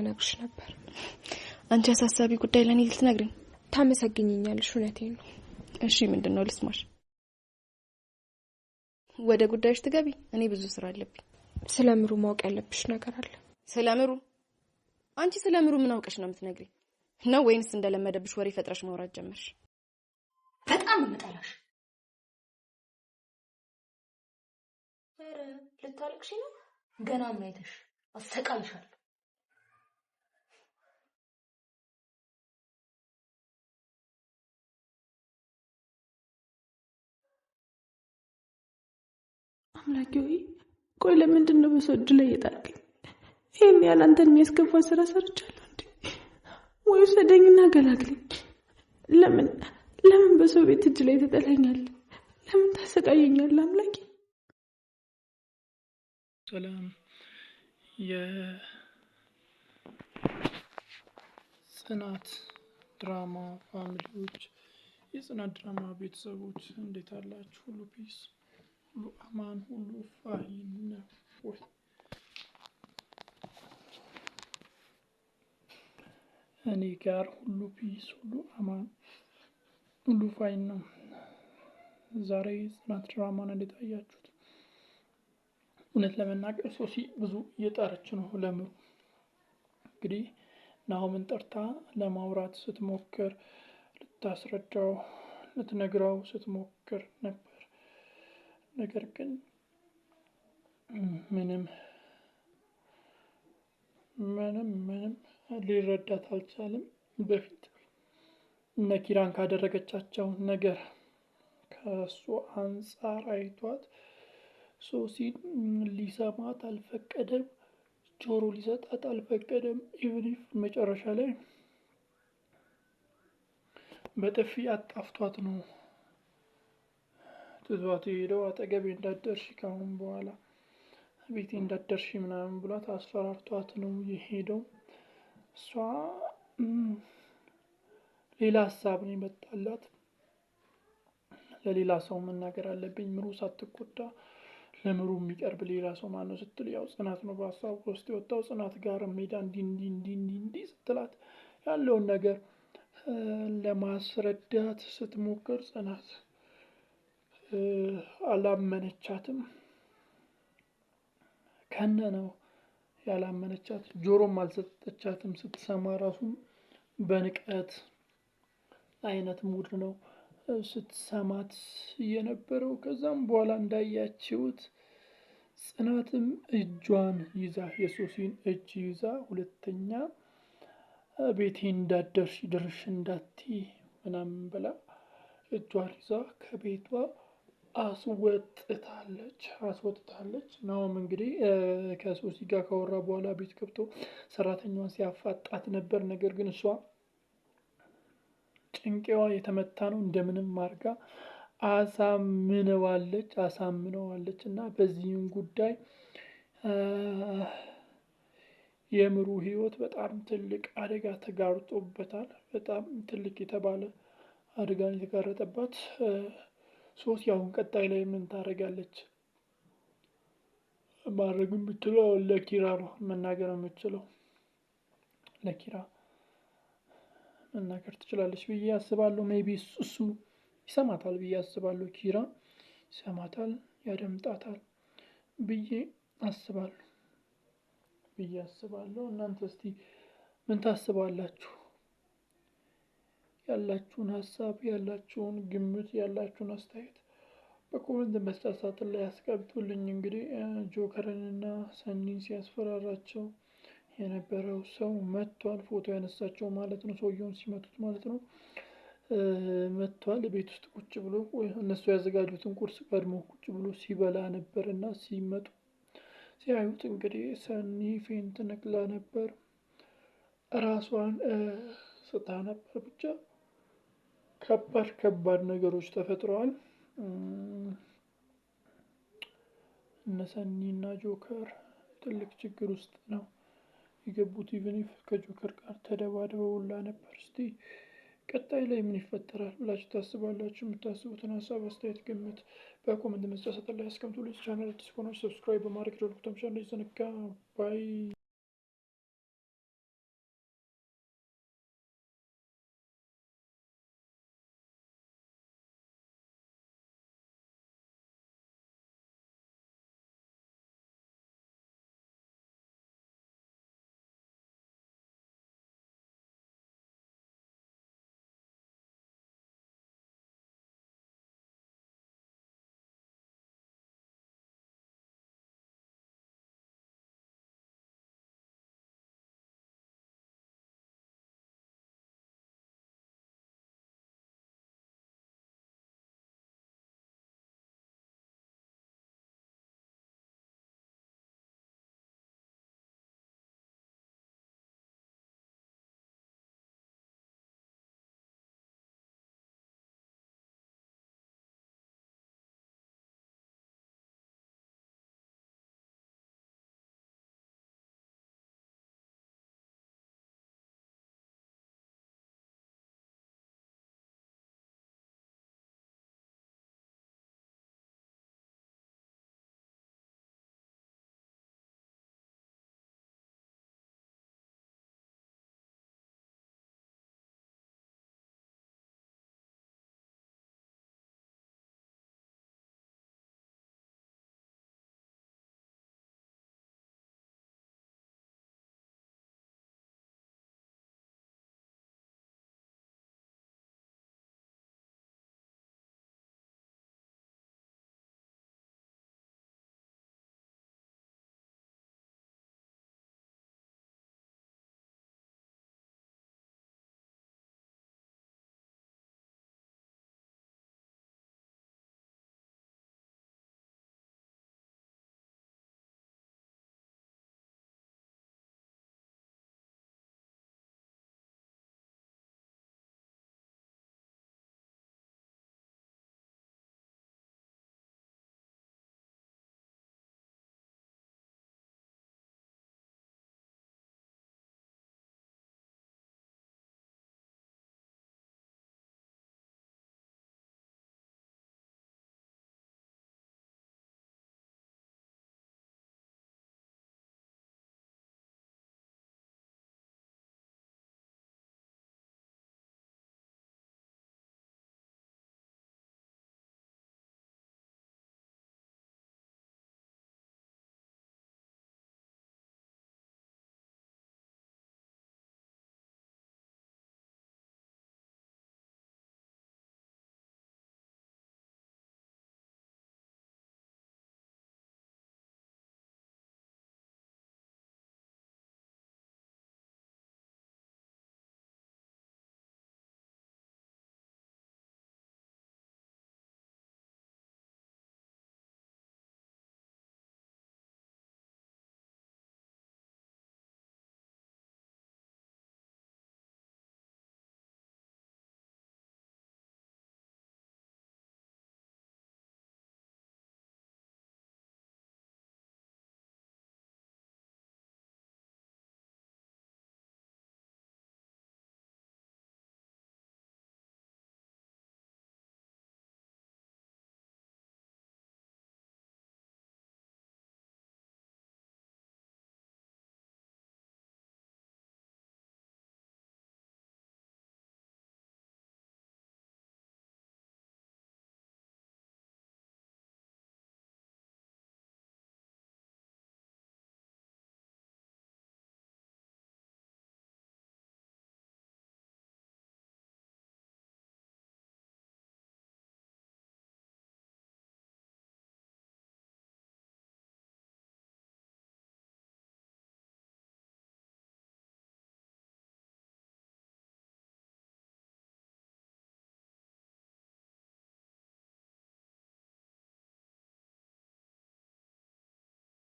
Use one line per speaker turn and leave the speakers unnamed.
ነግርሽ ነበር።
አንቺ አሳሳቢ ጉዳይ ለኔ ልትነግሪኝ?
ታመሰግኝኛለሽ። እውነቴን ነው።
እሺ ምንድነው? ልስማሽ። ወደ ጉዳይሽ ትገቢ። እኔ ብዙ ስራ አለብኝ።
ስለምሩ ማወቅ ያለብሽ ነገር አለ።
ስለምሩ? አንቺ ስለምሩ ምን አውቀሽ ነው የምትነግሪኝ? ነው ወይንስ እንደለመደብሽ ወሬ ፈጥረሽ ማውራት ጀመርሽ?
በጣም መጣላሽ። ልታልቅሽ ነው? ገና ምን አይተሽ? አስተቃልሻለሁ።
አምላኬ ሆይ ቆይ ለምንድን ነው በሰው እጅ ላይ የጣልከኝ? ይሄን ያህል አንተን የሚያስከፋ ስራ ሰርቻለሁ እንዴ? ወይ ወሰደኝና ገላግለኝ። ለምን በሰው ቤት እጅ ላይ ትጠለኛለህ? ለምን ታሰቃየኛለህ? አምላኬ
ሰላም የጽናት ድራማ ፋሚሊዎች፣ የጽናት ድራማ ቤተሰቦች እንዴት አላችሁ? ሁሉ ፒስ፣ ሁሉ አማን፣ ሁሉ ፋይን ነው ወይ? እኔ ጋር ሁሉ ፒስ፣ ሁሉ አማን፣ ሁሉ ፋይን ነው። ዛሬ ጽናት ድራማን እንዴት አያችሁት? እውነት ለመናገር ሶሲ ብዙ እየጣረች ነው ለምሩ። እንግዲህ ናሆምን ጠርታ ለማውራት ስትሞክር፣ ልታስረዳው ልትነግረው ስትሞክር ነበር። ነገር ግን ምንም ሊረዳት አልቻለም። በፊት እነ ኪራን ካደረገቻቸው ነገር ከእሱ አንጻር አይቷት ሶሲን ሊሰማት አልፈቀደም፣ ጆሮ ሊሰጣት አልፈቀደም። ኢቭኒፍ መጨረሻ ላይ በጥፊ አጣፍቷት ነው ትዟት ሄደው። አጠገቤ እንዳትደርሺ ካሁን በኋላ ቤቴ እንዳትደርሺ ምናምን ብሏት አስፈራርቷት ነው የሄደው። እሷ ሌላ ሀሳብ ነው የመጣላት። ለሌላ ሰው መናገር አለብኝ ምሩ ሳትጎዳ ለምሩ የሚቀርብ ሌላ ሰው ማነው ስትል፣ ያው ጽናት ነው በሀሳብ ውስጥ የወጣው። ጽናት ጋር ሜዳ እንዲህ ስትላት ያለውን ነገር ለማስረዳት ስትሞክር ጽናት አላመነቻትም። ከነ ነው ያላመነቻት፣ ጆሮም አልሰጠቻትም። ስትሰማ ራሱ በንቀት አይነት ሙድ ነው ስትሰማት የነበረው። ከዛም በኋላ እንዳያችሁት ጽናትም እጇን ይዛ የሶሲን እጅ ይዛ ሁለተኛ ቤቴ እንዳትደርሺ ድርሽ እንዳትይ ምናምን ብላ እጇን ይዛ ከቤቷ አስወጥታለች። ናሆም እንግዲህ ከሶሲ ጋር ካወራ በኋላ ቤት ገብቶ ሰራተኛዋን ሲያፋጣት ነበር። ነገር ግን እሷ ጭንቄዋ የተመታ ነው፣ እንደምንም አድርጋ አሳምነዋለች። እና በዚህም ጉዳይ የምሩ ህይወት በጣም ትልቅ አደጋ ተጋርጦበታል። በጣም ትልቅ የተባለ አደጋ የተጋረጠባት ሶሲ አሁን ቀጣይ ላይ ምን ታደርጋለች? ማድረግ የምትችለው ለኪራ ነው መናገር የምትችለው። ለኪራ መናገር ትችላለች ብዬ አስባለሁ። ሜቢ እሱ ይሰማታል ብዬ አስባለሁ። ኪራ ይሰማታል፣ ያደምጣታል ብዬ አስባለሁ። እናንተ እስቲ ምን ታስባላችሁ? ያላችሁን ሀሳብ፣ ያላችሁን ግምት፣ ያላችሁን አስተያየት በኮሜንት መስጫ ሳጥን ላይ ያስቀምጡልኝ። እንግዲህ ጆከርንና ሰኒን ሲያስፈራራቸው የነበረው ሰው መጥቷል። ፎቶ ያነሳቸው ማለት ነው፣ ሰውየውን ሲመቱት ማለት ነው። መጥቷል። ቤት ውስጥ ቁጭ ብሎ እነሱ ያዘጋጁትን ቁርስ ቀድሞ ቁጭ ብሎ ሲበላ ነበር እና ሲመጡ ሲያዩት እንግዲህ ሰኒ ፌንት ነቅላ ነበር፣ ራሷን ስታ ነበር። ብቻ ከባድ ነገሮች ተፈጥረዋል። እነ ሰኒና ጆከር ትልቅ ችግር ውስጥ ነው የገቡት። ኢቭኒፍ ከጆከር ጋር ተደባድበው ሁላ ነበር። እስቲ ቀጣይ ላይ ምን ይፈጠራል ብላችሁ ታስባላችሁ? የምታስቡትን ሀሳብ፣ አስተያየት፣ ግምት በኮመንት መስጫ ሳጥን ላይ አስቀምጡልኝ። ቻናል አዲስ ከሆናችሁ ሰብስክራይብ በማድረግ ደወል ምልክቱን እንዳይዘነጋ። ባይ